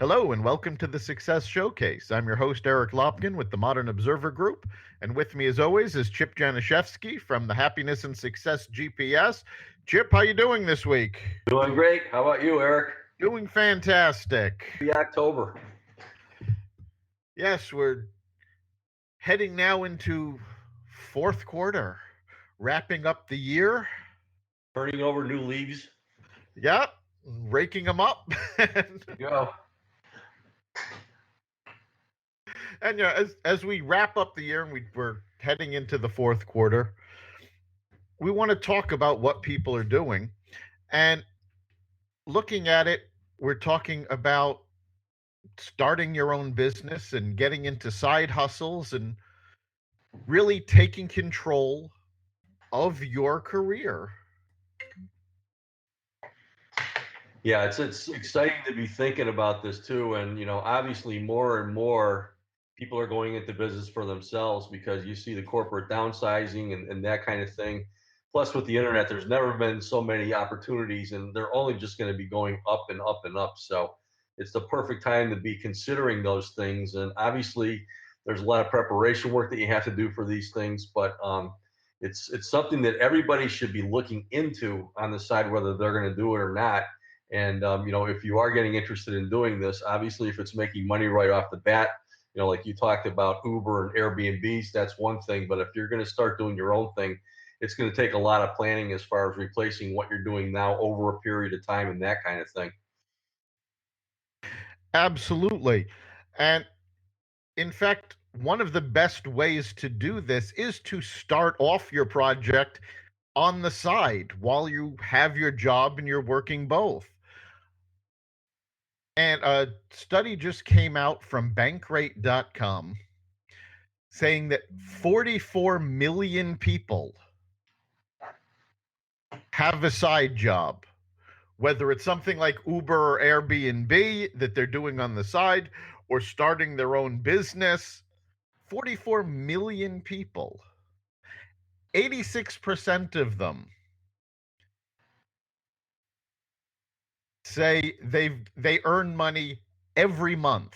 Hello and welcome to the Success Showcase. I'm your host, Eric Lopkin with the Modern Observer Group. And with me, as always, is Chip Janiszewski from the Happiness and Success GPS. Chip, how you doing this week? Doing great. How about you, Eric? Doing fantastic. Happy October. Yes, we're heading now into fourth quarter, wrapping up the year. Turning over new leaves. Yep, raking them up. Go. And as we wrap up the year and we're heading into the fourth quarter, we want to talk about what people are doing. And looking at it, we're talking about starting your own business and getting into side hustles and really taking control of your career. Yeah, it's exciting to be thinking about this too. And obviously more and more people are going into business for themselves because you see the corporate downsizing and that kind of thing. Plus with the internet, there's never been so many opportunities and they're only just going to be going up and up and up. So it's the perfect time to be considering those things. And obviously there's a lot of preparation work that you have to do for these things, but it's something that everybody should be looking into on the side, whether they're going to do it or not. And if you are getting interested in doing this, obviously, if it's making money right off the bat, like you talked about Uber and Airbnbs, that's one thing. But if you're going to start doing your own thing, it's going to take a lot of planning as far as replacing what you're doing now over a period of time and that kind of thing. Absolutely. And in fact, one of the best ways to do this is to start off your project on the side while you have your job and you're working both. And a study just came out from bankrate.com saying that 44 million people have a side job, whether it's something like Uber or Airbnb that they're doing on the side or starting their own business. 44 million people. 86% of them say they earn money every month.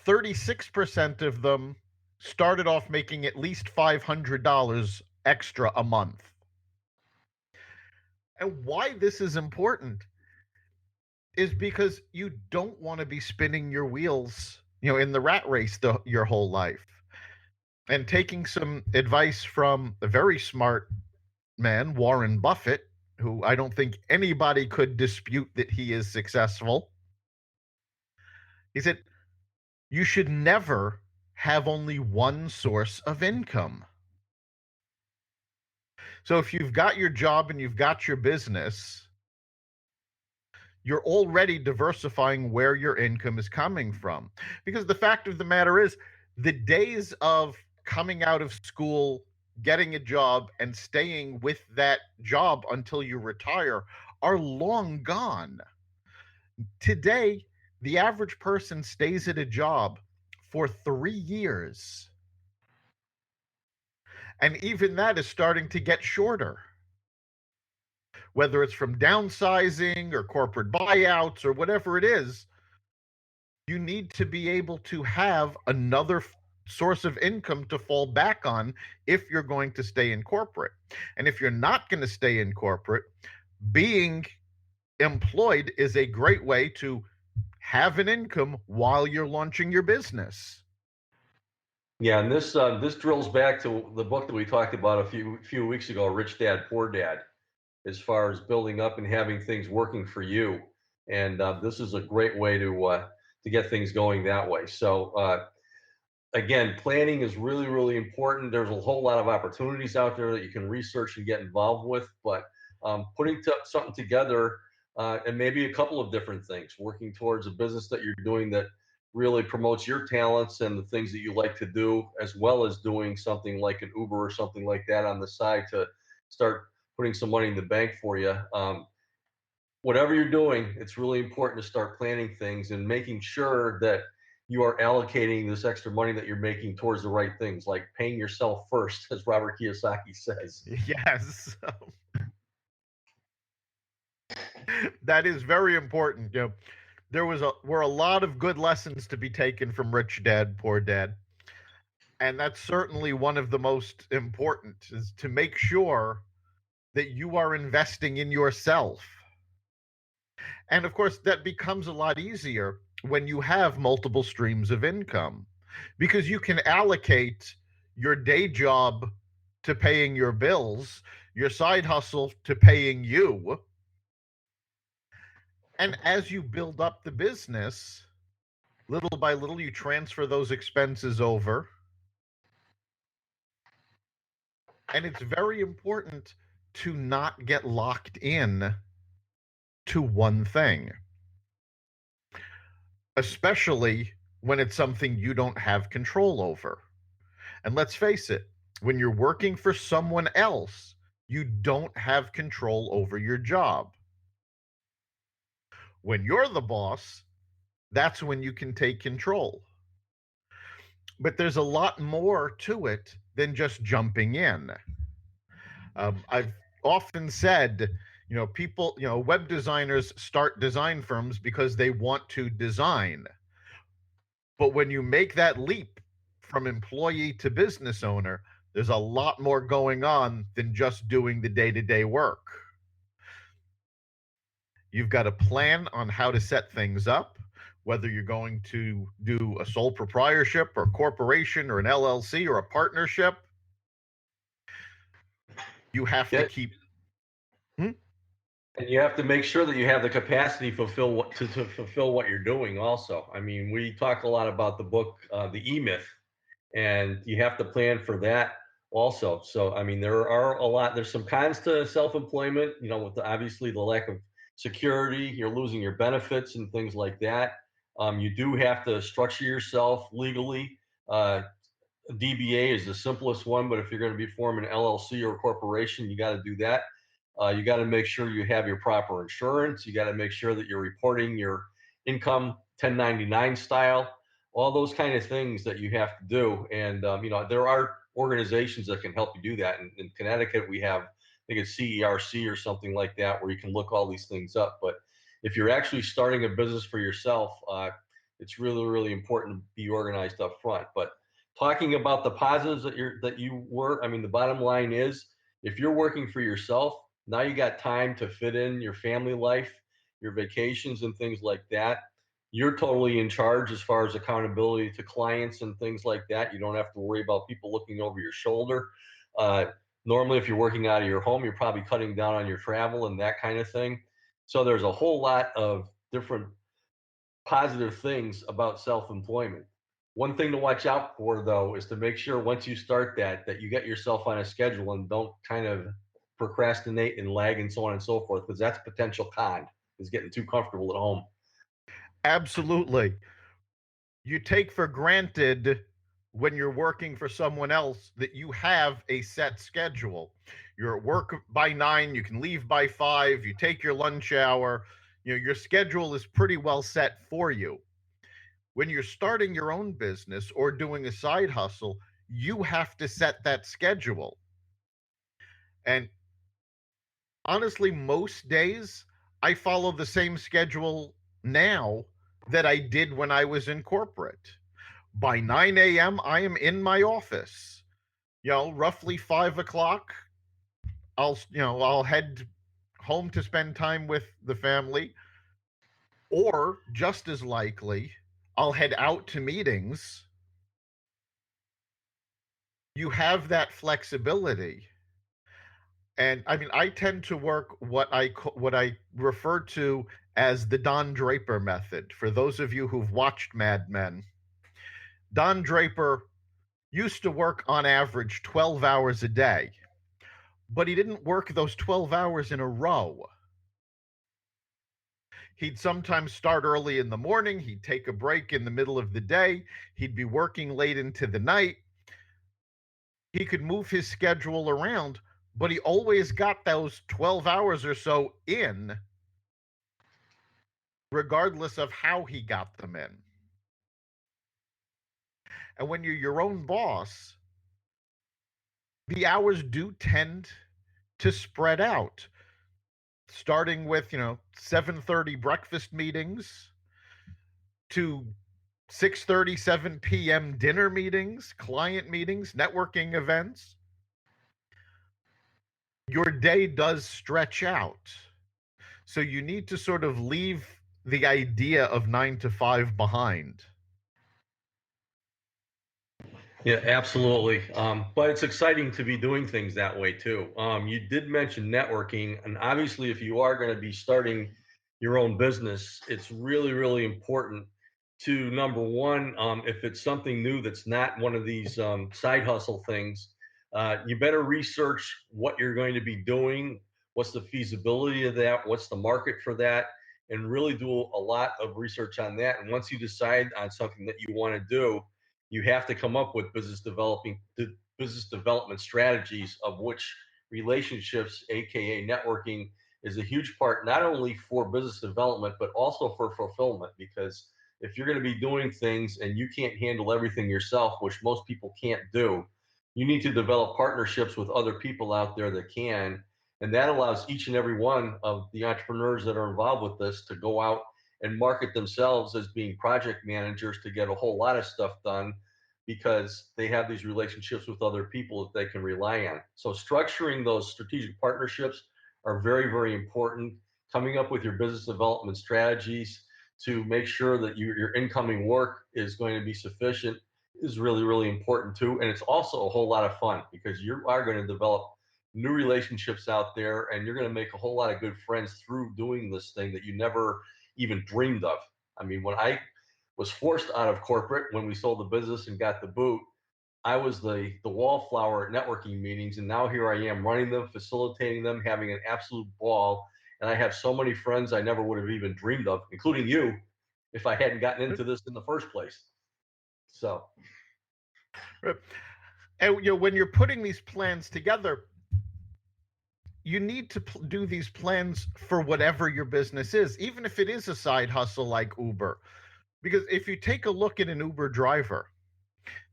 36% of them started off making at least $500 extra a month. And why this is important is because you don't want to be spinning your wheels, in the rat race your whole life. And taking some advice from a very smart man, Warren Buffett, who I don't think anybody could dispute that he is successful. He said, you should never have only one source of income. So if you've got your job and you've got your business, you're already diversifying where your income is coming from. Because the fact of the matter is, the days of coming out of school, getting a job, and staying with that job until you retire are long gone. Today, the average person stays at a job for 3 years. And even that is starting to get shorter. Whether it's from downsizing or corporate buyouts or whatever it is, you need to be able to have another source of income to fall back on if you're going to stay in corporate. And if you're not going to stay in corporate, being employed is a great way to have an income while you're launching your business. Yeah, and this drills back to the book that we talked about a few weeks ago, Rich Dad Poor Dad, as far as building up and having things working for you. And this is a great way to get things going that way. So again, planning is really, really important. There's a whole lot of opportunities out there that you can research and get involved with, but putting something together and maybe a couple of different things, working towards a business that you're doing that really promotes your talents and the things that you like to do, as well as doing something like an Uber or something like that on the side to start putting some money in the bank for you. Whatever you're doing, it's really important to start planning things and making sure that you are allocating this extra money that you're making towards the right things, like paying yourself first, as Robert Kiyosaki says. Yes. That is very important. were a lot of good lessons to be taken from Rich Dad, Poor Dad. And that's certainly one of the most important, is to make sure that you are investing in yourself. And of course, that becomes a lot easier when you have multiple streams of income because you can allocate your day job to paying your bills, your side hustle to paying you. And as you build up the business, little by little, you transfer those expenses over. And it's very important to not get locked in to one thing, especially when it's something you don't have control over. And let's face it, when you're working for someone else, you don't have control over your job. When you're the boss, that's when you can take control. But there's a lot more to it than just jumping in. I've often said, people, web designers start design firms because they want to design. But when you make that leap from employee to business owner, there's a lot more going on than just doing the day to day work. You've got to plan on how to set things up, whether you're going to do a sole proprietorship or corporation or an LLC or a partnership. You have to Yeah, keep. Hmm? and you have to make sure that you have the capacity to fulfill what you're doing. Also, I mean, we talk a lot about the book, The E Myth, and you have to plan for that also. So, I mean, there's some cons to self-employment, with obviously the lack of security, you're losing your benefits and things like that. You do have to structure yourself legally. DBA is the simplest one, but if you're going to be forming an LLC or a corporation, you got to do that. You got to make sure you have your proper insurance. You got to make sure that you're reporting your income 1099 style, all those kind of things that you have to do. And, there are organizations that can help you do that. In Connecticut, we have, I think it's CERC or something like that, where you can look all these things up. But if you're actually starting a business for yourself, it's really, really important to be organized up front. But talking about the positives that you were, I mean, the bottom line is, if you're working for yourself, now you got time to fit in your family life, your vacations and things like that. You're totally in charge as far as accountability to clients and things like that. You don't have to worry about people looking over your shoulder. uh, Normally, if you're working out of your home, you're probably cutting down on your travel and that kind of thing. So there's a whole lot of different positive things about self-employment. One thing to watch out for, though, is to make sure once you start that you get yourself on a schedule and don't kind of procrastinate and lag and so on and so forth, because that's a potential con, is getting too comfortable at home. Absolutely. You take for granted when you're working for someone else that you have a set schedule. You're at work by 9, you can leave by 5, you take your lunch hour. Your schedule is pretty well set for you. When you're starting your own business or doing a side hustle, you have to set that schedule. And honestly, most days I follow the same schedule now that I did when I was in corporate. By 9 a.m., I am in my office. Roughly 5 o'clock, I'll head home to spend time with the family, or just as likely, I'll head out to meetings. You have that flexibility. And I mean, I tend to work what I refer to as the Don Draper method. For those of you who've watched Mad Men, Don Draper used to work on average 12 hours a day, but he didn't work those 12 hours in a row. He'd sometimes start early in the morning, he'd take a break in the middle of the day, he'd be working late into the night. He could move his schedule around, but he always got those 12 hours or so in, regardless of how he got them in. And when you're your own boss, the hours do tend to spread out, starting with 7:30 breakfast meetings, to 6:30, 7 p.m. dinner meetings, client meetings, networking events, your day does stretch out. So you need to sort of leave the idea of 9 to 5 behind. Yeah, absolutely. But it's exciting to be doing things that way too. You did mention networking, and obviously, if you are going to be starting your own business, it's really, really important to number one, if it's something new that's not one of these side hustle things, you better research what you're going to be doing, what's the feasibility of that, what's the market for that, and really do a lot of research on that. And once you decide on something that you want to do, you have to come up with business development strategies, of which relationships, aka networking, is a huge part, not only for business development but also for fulfillment. Because if you're going to be doing things and you can't handle everything yourself, which most people can't do, you need to develop partnerships with other people out there that can. And that allows each and every one of the entrepreneurs that are involved with this to go out and market themselves as being project managers to get a whole lot of stuff done, because they have these relationships with other people that they can rely on. So structuring those strategic partnerships are very, very important. Coming up with your business development strategies to make sure that your incoming work is going to be sufficient is really, really important too. And it's also a whole lot of fun, because you are going to develop new relationships out there, and you're going to make a whole lot of good friends through doing this thing that you never even dreamed of. I mean, when I was forced out of corporate, when we sold the business and got the boot, I was the wallflower at networking meetings, and now here I am running them, facilitating them, having an absolute ball. And I have so many friends I never would have even dreamed of, including you, if I hadn't gotten into this in the first place. So And when you're putting these plans together, you need to do these plans for whatever your business is, even if it is a side hustle like Uber. Because if you take a look at an Uber driver,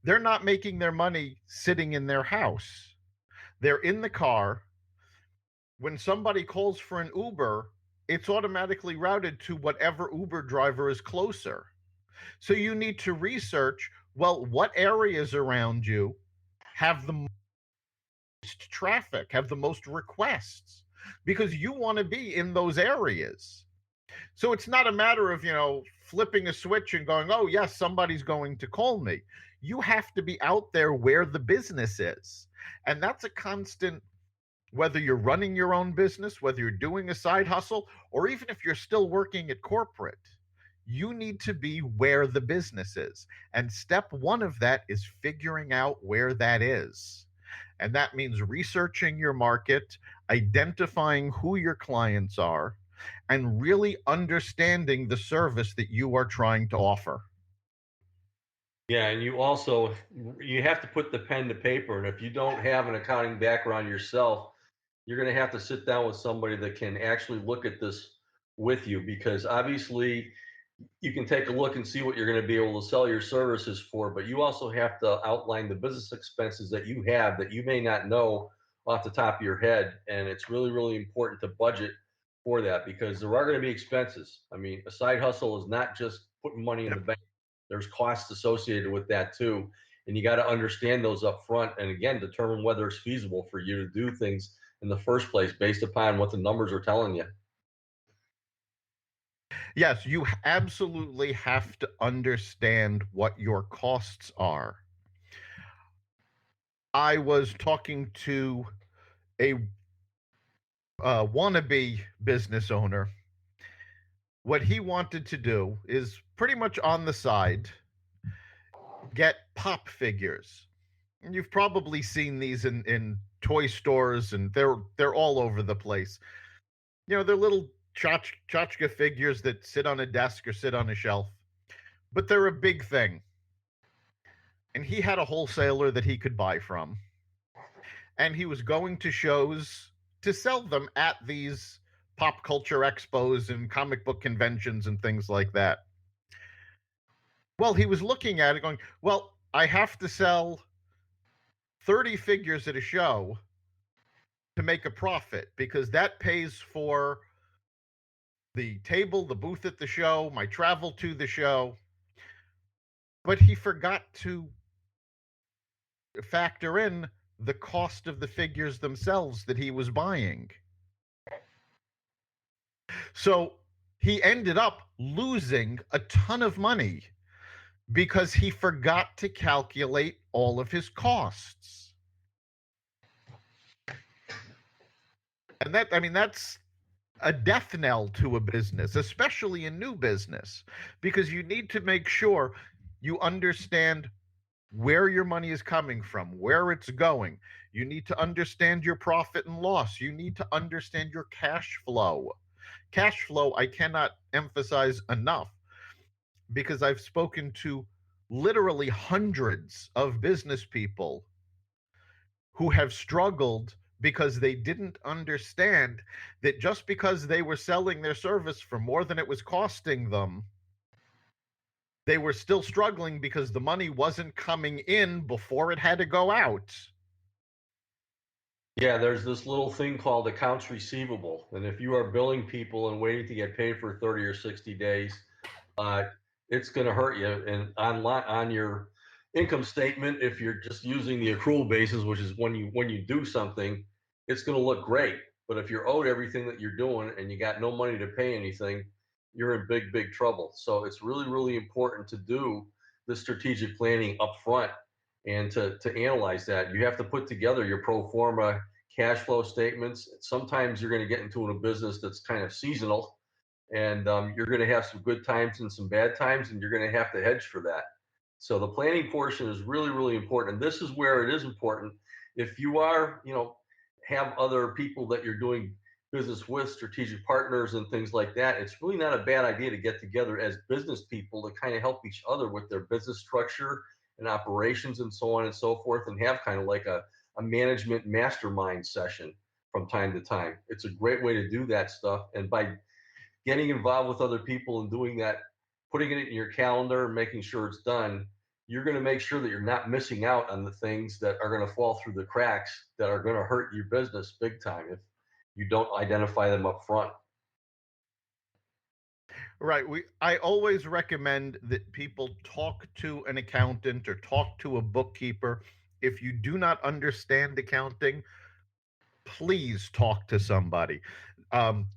they're not making their money sitting in their house. They're in the car. When somebody calls for an Uber, it's automatically routed to whatever Uber driver is closer. So you need to research, well, what areas around you have the most traffic, have the most requests, because you want to be in those areas. So it's not a matter of, flipping a switch and going, oh, yes, somebody's going to call me. You have to be out there where the business is. And that's a constant, whether you're running your own business, whether you're doing a side hustle, or even if you're still working at corporate, you need to be where the business is. And step one of that is figuring out where that is. And that means researching your market, identifying who your clients are, and really understanding the service that you are trying to offer. yeah, and you have to put the pen to paper. And if you don't have an accounting background yourself, you're going to have to sit down with somebody that can actually look at this with you, because obviously you can take a look and see what you're going to be able to sell your services for, but you also have to outline the business expenses that you have that you may not know off the top of your head. And it's really, really important to budget for that, because there are going to be expenses. I mean, a side hustle is not just putting money in the Yep. bank. There's costs associated with that too. And you got to understand those up front, and again, determine whether it's feasible for you to do things in the first place based upon what the numbers are telling you. Yes, you absolutely have to understand what your costs are. I was talking to a wannabe business owner. What he wanted to do is pretty much on the side get pop figures. You've probably seen these in toy stores, and they're all over the place. They're little tchotchke figures that sit on a desk or sit on a shelf, but they're a big thing. And he had a wholesaler that he could buy from, and he was going to shows to sell them at these pop culture expos and comic book conventions and things like that. Well, he was looking at it going, well, I have to sell 30 figures at a show to make a profit, because that pays for the table, the booth at the show, my travel to the show. but he forgot to factor in the cost of the figures themselves that he was buying. So he ended up losing a ton of money because he forgot to calculate all of his costs. And that, I mean, that's a death knell to a business, especially a new business, because you need to make sure you understand where your money is coming from, where it's going. You need to understand your profit and loss. You need to understand your cash flow. Cash flow, I cannot emphasize enough because I've spoken to literally hundreds of business people who have struggled because they didn't understand that just because they were selling their service for more than it was costing them, they were still struggling because the money wasn't coming in before it had to go out. Yeah, there's this little thing called accounts receivable, and if you are billing people and waiting to get paid for 30 or 60 days, uh, it's going to hurt you. And on your income statement, if you're just using the accrual basis, which is when you do something, it's going to look great. But if you're owed everything that you're doing and you got no money to pay anything, you're in big trouble. So it's really important to do the strategic planning up front and to analyze that. You have to put together your pro forma cash flow statements. Sometimes you're going to get into a business that's kind of seasonal, and you're going to have some good times and some bad times, and you're going to have to hedge for that. So the planning portion is really important, and this is where it is important. If you are, have other people that you're doing business with, strategic partners and things like that, it's really not a bad idea to get together as business people to kind of help each other with their business structure and operations and so on and so forth, and have kind of like a management mastermind session from time to time. It's a great way to do that stuff. And by getting involved with other people and doing that, putting it in your calendar and making sure it's done, you're going to make sure that you're not missing out on the things that are going to fall through the cracks that are going to hurt your business big time if you don't identify them up front. Right. I always recommend that people talk to an accountant or talk to a bookkeeper. If you do not understand accounting, please talk to somebody.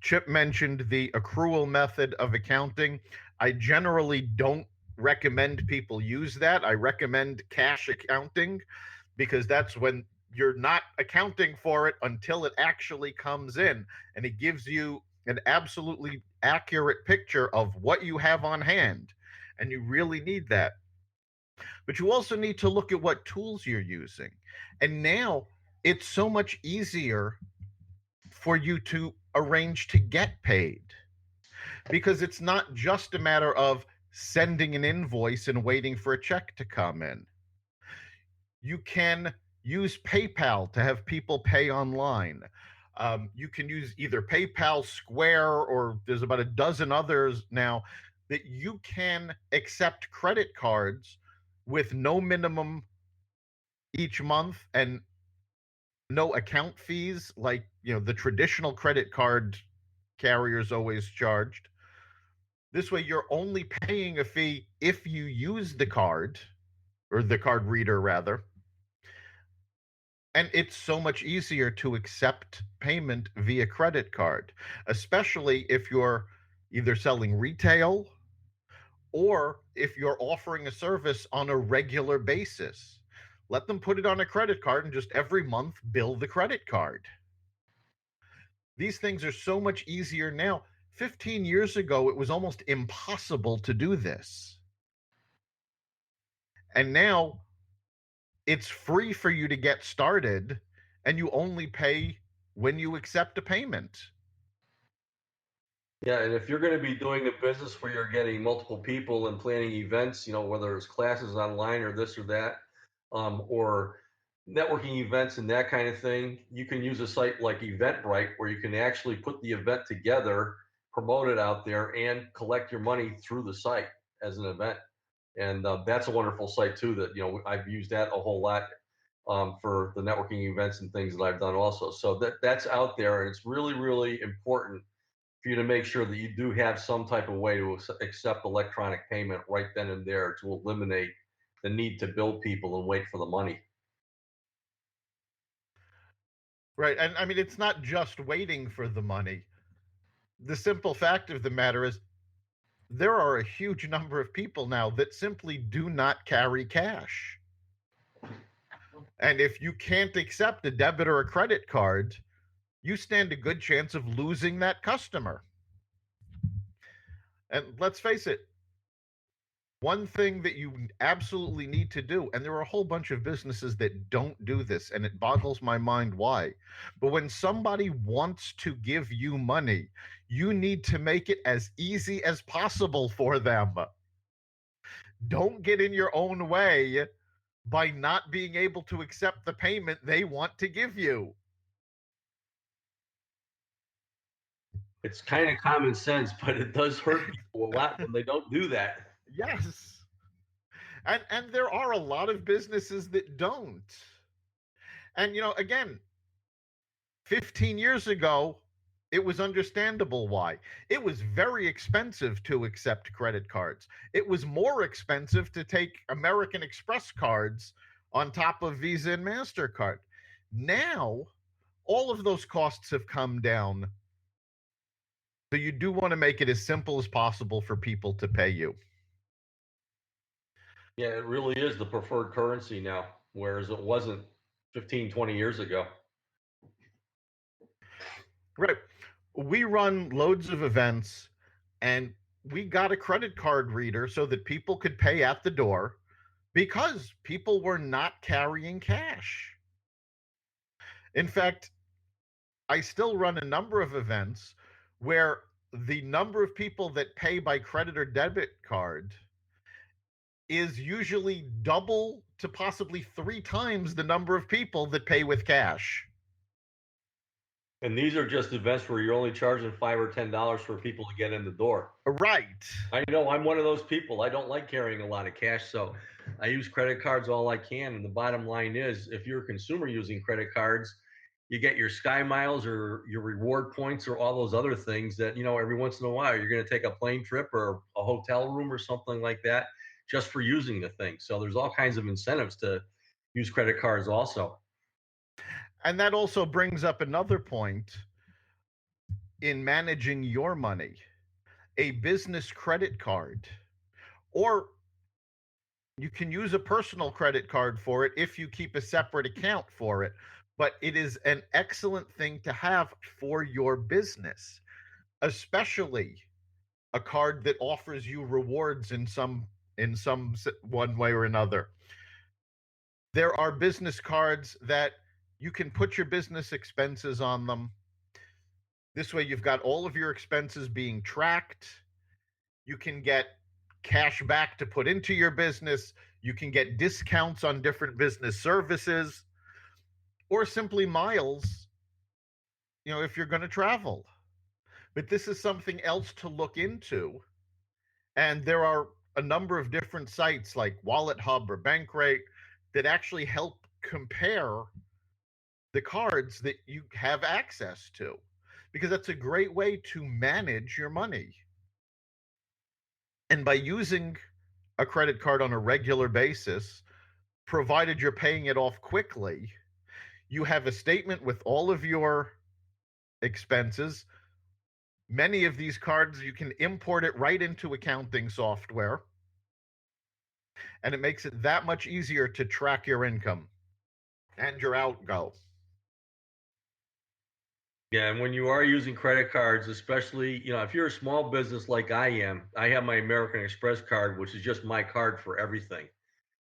Chip mentioned the accrual method of accounting. I generally don't recommend people use that. I recommend cash accounting because that's when you're not accounting for it until it actually comes in, and it gives you an absolutely accurate picture of what you have on hand. And you really need that. But you also need to look at what tools you're using. And now it's so much easier for you to arrange to get paid because it's not just a matter of sending an invoice and waiting for a check to come in. You can use PayPal to have people pay online. You can use either PayPal, Square, or there's about a dozen others now that you can accept credit cards with no minimum each month and no account fees like the traditional credit card carriers always charged. This way you're only paying a fee if you use the card, or the card reader rather. And it's so much easier to accept payment via credit card, especially if you're either selling retail or if you're offering a service on a regular basis. Let them put it on a credit card and just every month bill the credit card. These things are so much easier now. 15 years ago, it was almost impossible to do this. And now it's free for you to get started, and you only pay when you accept a payment. Yeah, and if you're going to be doing a business where you're getting multiple people and planning events, whether it's classes online or this or that, or networking events and that kind of thing, you can use a site like Eventbrite where you can actually put the event together, promote it out there, and collect your money through the site as an event. And that's a wonderful site too. That I've used that a whole lot for the networking events and things that I've done also. So that's out there, and it's really important for you to make sure that you do have some type of way to accept electronic payment right then and there to eliminate the need to build people and wait for the money. Right. And I mean, it's not just waiting for the money. The simple fact of the matter is there are a huge number of people now that simply do not carry cash. And if you can't accept a debit or a credit card, you stand a good chance of losing that customer. And let's face it, one thing that you absolutely need to do, and there are a whole bunch of businesses that don't do this, and it boggles my mind why. But when somebody wants to give you money, you need to make it as easy as possible for them. Don't get in your own way by not being able to accept the payment they want to give you. It's kind of common sense, but it does hurt people a lot when they don't do that. Yes. And there are a lot of businesses that don't. And again, 15 years ago, it was understandable why. It was very expensive to accept credit cards. It was more expensive to take American Express cards on top of Visa and MasterCard. Now, all of those costs have come down. So you do want to make it as simple as possible for people to pay you. Yeah, it really is the preferred currency now, whereas it wasn't 15, 20 years ago. Right. We run loads of events and we got a credit card reader so that people could pay at the door because people were not carrying cash. In fact, I still run a number of events where the number of people that pay by credit or debit card is usually double to possibly 3 times the number of people that pay with cash. And these are just events where you're only charging $5 or $10 for people to get in the door. Right. I know I'm one of those people. I don't like carrying a lot of cash, so I use credit cards all I can. And the bottom line is, if you're a consumer using credit cards, you get your Sky Miles or your reward points or all those other things that, every once in a while you're going to take a plane trip or a hotel room or something like that just for using the thing. So there's all kinds of incentives to use credit cards also. And that also brings up another point in managing your money. A business credit card, or you can use a personal credit card for it if you keep a separate account for it, but it is an excellent thing to have for your business, especially a card that offers you rewards in some one way or another. There are business cards that you can put your business expenses on them. This way you've got all of your expenses being tracked. You can get cash back to put into your business. You can get discounts on different business services or simply miles, if you're going to travel. But this is something else to look into. And there are a number of different sites like Wallet Hub or Bankrate that actually help compare the cards that you have access to, because that's a great way to manage your money. And by using a credit card on a regular basis, provided you're paying it off quickly, you have a statement with all of your expenses. Many of these cards, you can import it right into accounting software, and it makes it that much easier to track your income and your outgo. Yeah, and when you are using credit cards, especially, if you're a small business like I am, I have my American Express card, which is just my card for everything.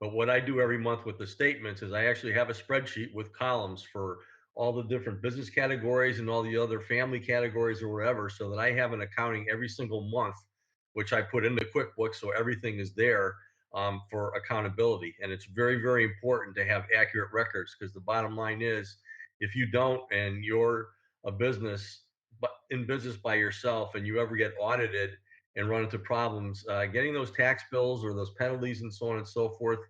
But what I do every month with the statements is I actually have a spreadsheet with columns for all the different business categories and all the other family categories or whatever, so that I have an accounting every single month, which I put into QuickBooks. So everything is there for accountability. And it's very, very important to have accurate records, because the bottom line is, if you don't and you're a business, but in business by yourself, and you ever get audited and run into problems, getting those tax bills or those penalties and so on and so forth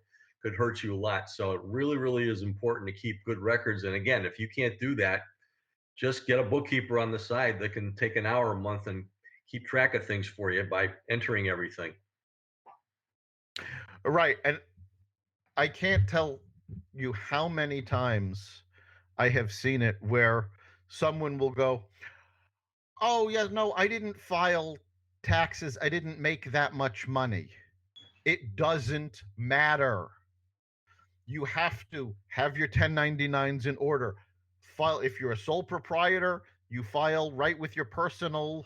could hurt you a lot. So it really, really is important to keep good records. And again, if you can't do that, just get a bookkeeper on the side that can take an hour a month and keep track of things for you by entering everything. Right. And I can't tell you how many times I have seen it where someone will go, "Oh, yeah, no, I didn't file taxes. I didn't make that much money." It doesn't matter. You have to have your 1099s in order. File if you're a sole proprietor, you file right with your personal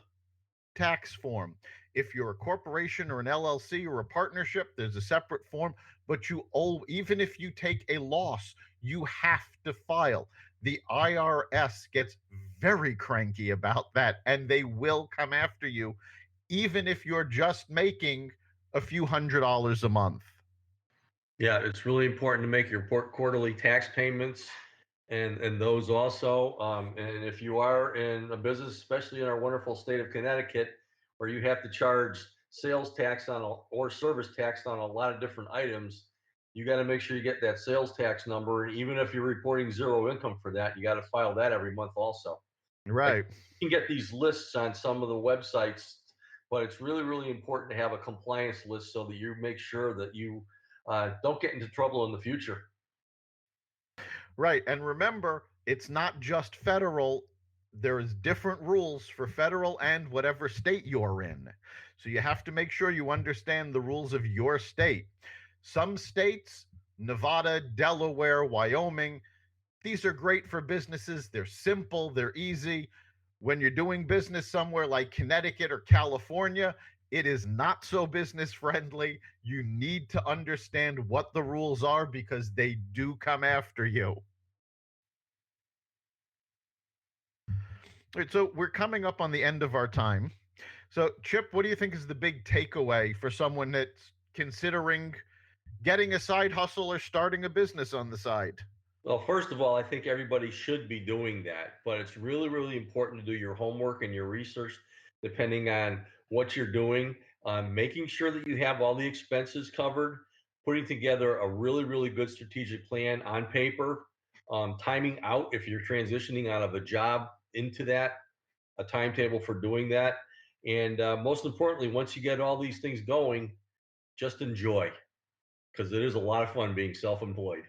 tax form. If you're a corporation or an LLC or a partnership, there's a separate form, but even if you take a loss, you have to file. The IRS gets very cranky about that and they will come after you even if you're just making a few $100s a month. Yeah, it's really important to make your quarterly tax payments and those also. And if you are in a business, especially in our wonderful state of Connecticut, where you have to charge sales tax or service tax on a lot of different items, you got to make sure you get that sales tax number. And even if you're reporting zero income for that, you got to file that every month also. Like, Right. you can get these lists on some of the websites, but it's really, really important to have a compliance list so that you make sure that you don't get into trouble in the future. Right. And remember, it's not just federal. There's different rules for federal and whatever state you're in. So you have to make sure you understand the rules of your state. Some states, Nevada, Delaware, Wyoming, these are great for businesses. They're simple, they're easy. When you're doing business somewhere like Connecticut or California, it is not so business friendly. You need to understand what the rules are because they do come after you. All right, so we're coming up on the end of our time. So, Chip, what do you think is the big takeaway for someone that's considering getting a side hustle or starting a business on the side? Well, first of all, I think everybody should be doing that, but it's really, really important to do your homework and your research depending on what you're doing, making sure that you have all the expenses covered, putting together a really, really good strategic plan on paper, timing out if you're transitioning out of a job into that, a timetable for doing that. And most importantly, once you get all these things going, just enjoy because it is a lot of fun being self employed.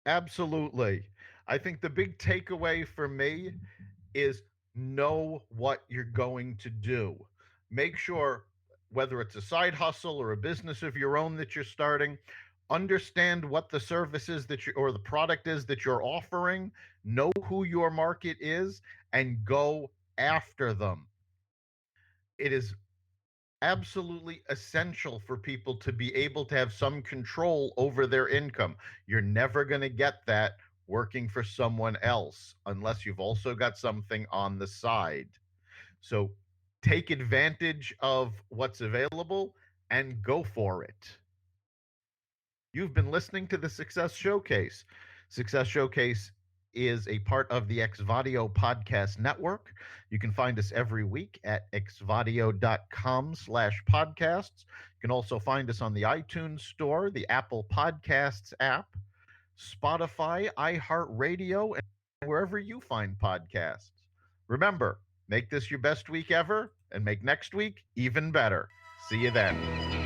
Absolutely. I think the big takeaway for me is know what you're going to do. Make sure, whether it's a side hustle or a business of your own that you're starting, understand what the service is or the product is that you're offering, know who your market is, and go after them. It is absolutely essential for people to be able to have some control over their income. You're never going to get that working for someone else unless you've also got something on the side. So take advantage of what's available and go for it. You've been listening to the Success Showcase. Success Showcase is a part of the Xvadio podcast network. You can find us every week at xvadio.com/podcasts. You can also find us on the iTunes store, the Apple Podcasts app, Spotify, iHeartRadio, and wherever you find podcasts. Remember, make this your best week ever and make next week even better. See you then.